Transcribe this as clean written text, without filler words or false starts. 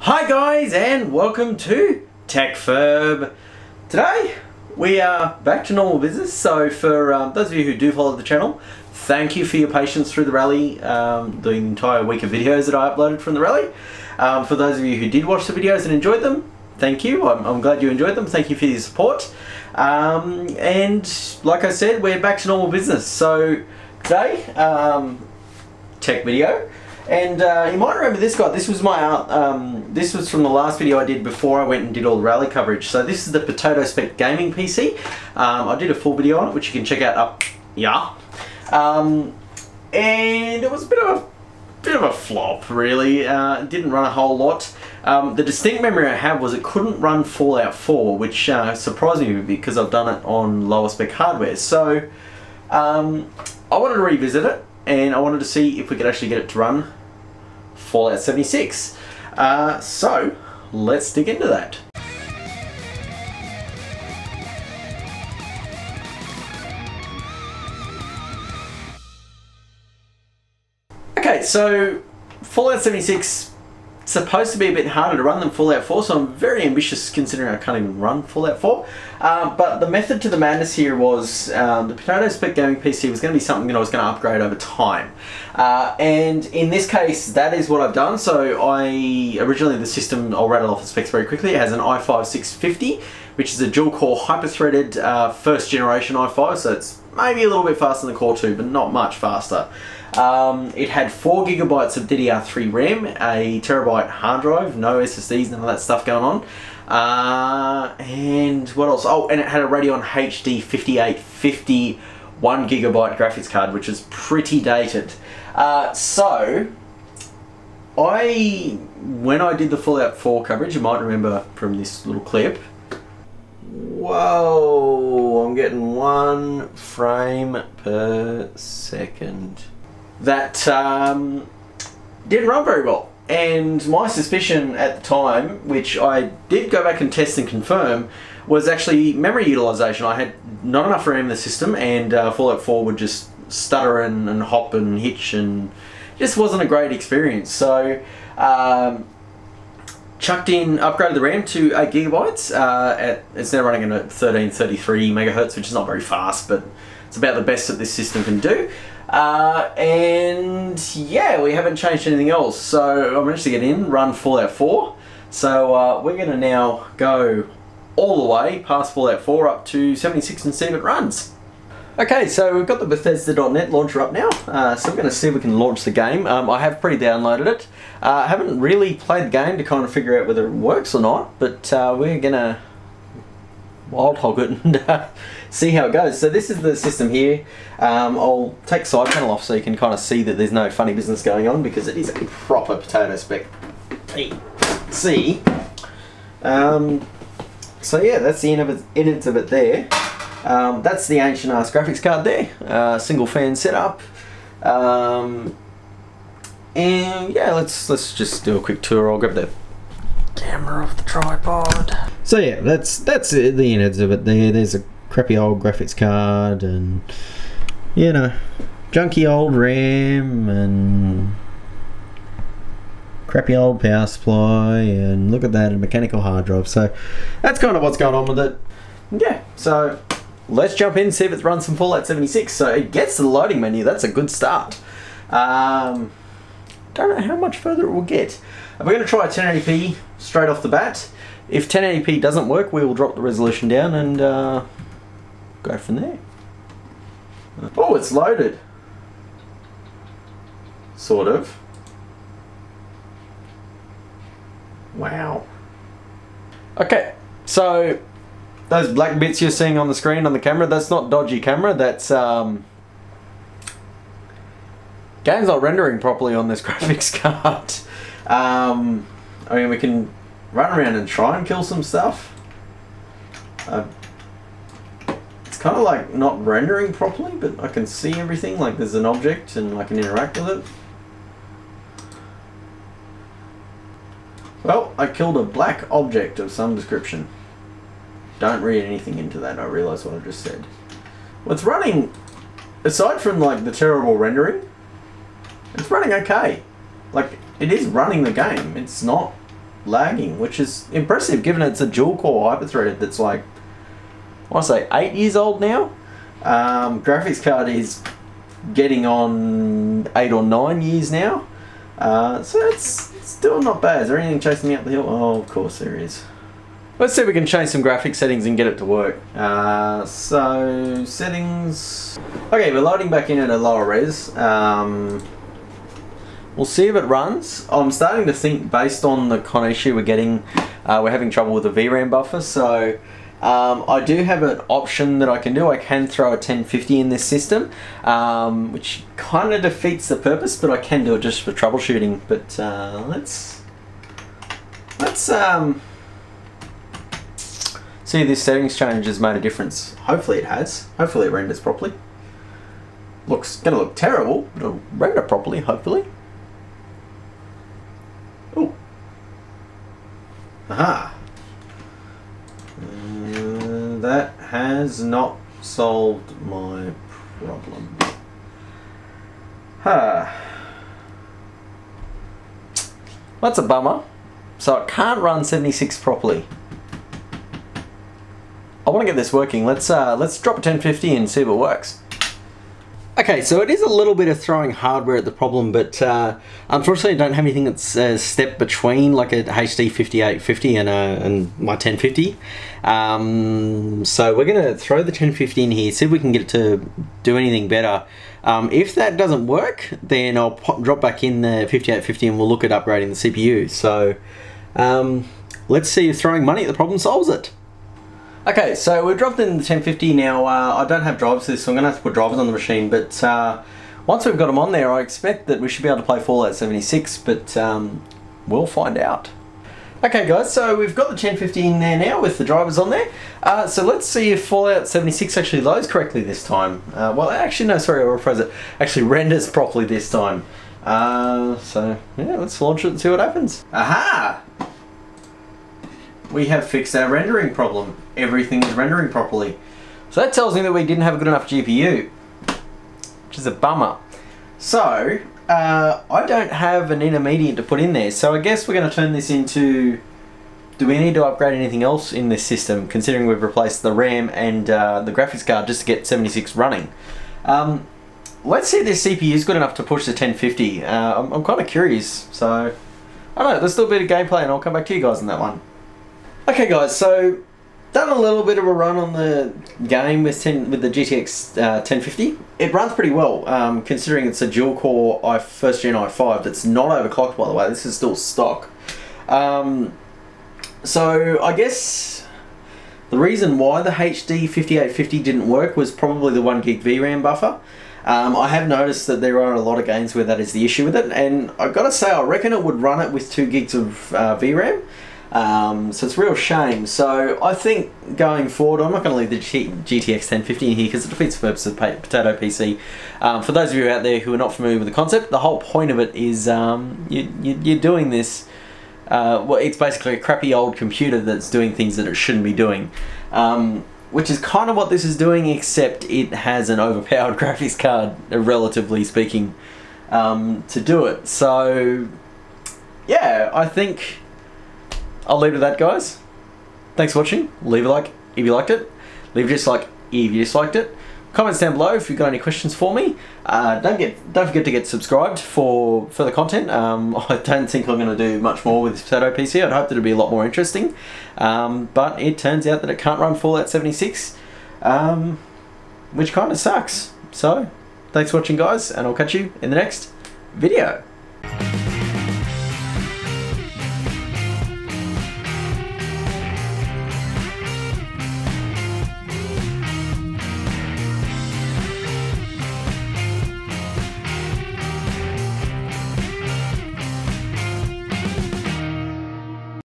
Hi guys, and welcome to TechFurb. Today we are back to normal business. So for those of you who do follow the channel, thank you for your patience through the rally, the entire week of videos that I uploaded from the rally. For those of you who did watch the videos and enjoyed them, thank you. I'm glad you enjoyed them. Thank you for your support. And like I said, we're back to normal business. So today, tech video. And you might remember this guy. This was my this was from the last video I did before I went and did all the rally coverage. So this is the Potato Spec gaming PC. I did a full video on it, which you can check out up yeah. And it was a bit of a flop, really. It didn't run a whole lot. The distinct memory I have was it couldn't run Fallout 4, which surprised me because I've done it on lower spec hardware. So I wanted to revisit it, and I wanted to see if we could actually get it to run Fallout 76. So let's dig into that. Okay, so Fallout 76 is supposed to be a bit harder to run than Fallout 4, so I'm very ambitious considering I can't even run Fallout 4. But the method to the madness here was the Potato Spec gaming PC was going to be something that I was going to upgrade over time. And in this case, that is what I've done. So originally the system, I'll rattle off the specs very quickly. It has an i5-650, which is a dual-core hyper-threaded first generation i5, so it's maybe a little bit faster than the Core 2, but not much faster. It had 4 GB of DDR3 RAM, a terabyte hard drive, no SSDs, none of that stuff going on. And what else? Oh, and it had a Radeon HD 5850 1 GB graphics card, which is pretty dated. So when I did the Fallout 4 coverage, you might remember from this little clip. Whoa, I'm getting 1 frame per second. That didn't run very well. And my suspicion at the time, which I did go back and test and confirm, was actually memory utilization. I had not enough RAM in the system, and Fallout 4 would just stutter and hop and hitch, and just wasn't a great experience. So chucked in, upgraded the RAM to 8 GB. It's now running at 1333 megahertz, which is not very fast, but it's about the best that this system can do. And yeah, we haven't changed anything else. So I managed to get in, run Fallout 4. So we're going to now go all the way past Fallout 4 up to 76 and see if it runs. Okay, so we've got the Bethesda.net launcher up now, so we're going to see if we can launch the game. I have pre-downloaded it. I haven't really played the game to kind of figure out whether it works or not, but we're going to wild hog it and see how it goes. So this is the system here. I'll take side panel off so you can kind of see that there's no funny business going on, because it is a proper Potato Spec PC. So yeah, that's the innards of it there. That's the ancient ass graphics card there. Single fan setup. And yeah, let's just do a quick tour. I'll grab the camera off the tripod. So yeah, that's the innards of it there. There's a crappy old graphics card, and you know, junky old RAM, and crappy old power supply, and look at that, a mechanical hard drive. So that's kind of what's going on with it. Yeah, so let's jump in and see if it's run some Fallout 76. So it gets to the loading menu. That's a good start. Don't know how much further it will get. We're going to try 1080p straight off the bat. If 1080p doesn't work, we will drop the resolution down and go from there. Oh, it's loaded. Sort of. Wow. Okay, so those black bits you're seeing on the screen on the camera, that's not dodgy camera, that's game's not rendering properly on this graphics card. I mean, we can run around and try and kill some stuff. It's kind of like not rendering properly, but I can see everything, like there's an object and I can interact with it. Well, I killed a black object of some description. Don't read anything into that, I realise what I just said. Well, it's running, aside from like the terrible rendering, it's running okay. Like, it is running the game. It's not lagging, which is impressive given it's a dual core hyper-threaded that's like, I want to say 8 years old now. Graphics card is getting on 8 or 9 years now. So it's still not bad. Is there anything chasing me up the hill? Oh, of course there is. Let's see if we can change some graphics settings and get it to work. So settings. Okay, we're loading back in at a lower res. We'll see if it runs. I'm starting to think, based on the kind of issue we're getting, we're having trouble with the VRAM buffer. So I do have an option that I can do. I can throw a 1050 in this system, which kind of defeats the purpose, but I can do it just for troubleshooting. But let's see if this settings change has made a difference. Hopefully it has. Hopefully it renders properly. Gonna look terrible, but it'll render properly, hopefully. Oh. Aha. That has not solved my problem. That's a bummer. So it can't run 76 properly. I want to get this working. Let's drop a 1050 and see if it works. Okay, so it is a little bit of throwing hardware at the problem, but unfortunately I don't have anything that's a step between like a HD 5850 and my 1050. So we're going to throw the 1050 in here, see if we can get it to do anything better. If that doesn't work, then I'll drop back in the 5850 and we'll look at upgrading the CPU. So let's see if throwing money at the problem solves it. Okay, so we've dropped in the 1050 now. I don't have drivers for this, so I'm going to have to put drivers on the machine, but once we've got them on there, I expect that we should be able to play Fallout 76, but we'll find out. Okay guys, so we've got the 1050 in there now with the drivers on there. So let's see if Fallout 76 actually loads correctly this time. Well, actually no, sorry, I'll rephrase it. Actually renders properly this time. So yeah, let's launch it and see what happens. Aha! We have fixed our rendering problem. Everything is rendering properly. So that tells me that we didn't have a good enough GPU, which is a bummer. So I don't have an intermediate to put in there, so I guess we're going to turn this into, do we need to upgrade anything else in this system, considering we've replaced the RAM and the graphics card just to get 76 running. Let's see if this CPU is good enough to push the 1050. I'm kind of curious, so I don't know, let's do a bit of gameplay and I'll come back to you guys on that one. Okay guys, so done a little bit of a run on the game with the GTX 1050. It runs pretty well, considering it's a dual core first gen i5 that's not overclocked, by the way. This is still stock. So I guess the reason why the HD 5850 didn't work was probably the 1 gig VRAM buffer. I have noticed that there are a lot of games where that is the issue with it, and I've got to say I reckon it would run it with 2 gigs of VRAM. So it's a real shame. So I think going forward, I'm not going to leave the GTX 1050 in here because it defeats the purpose of Potato PC. For those of you out there who are not familiar with the concept, the whole point of it is you're doing this, well, it's basically a crappy old computer that's doing things that it shouldn't be doing. Which is kind of what this is doing, except it has an overpowered graphics card, relatively speaking, to do it. So yeah, I think I'll leave it at that, guys. Thanks for watching. Leave a like if you liked it. Leave a dislike if you disliked it. Comments down below if you've got any questions for me. Don't forget to get subscribed for further content. I don't think I'm going to do much more with this Potato PC. I'd hoped it'd be a lot more interesting. But it turns out that it can't run Fallout 76, which kind of sucks. So, thanks for watching, guys, and I'll catch you in the next video.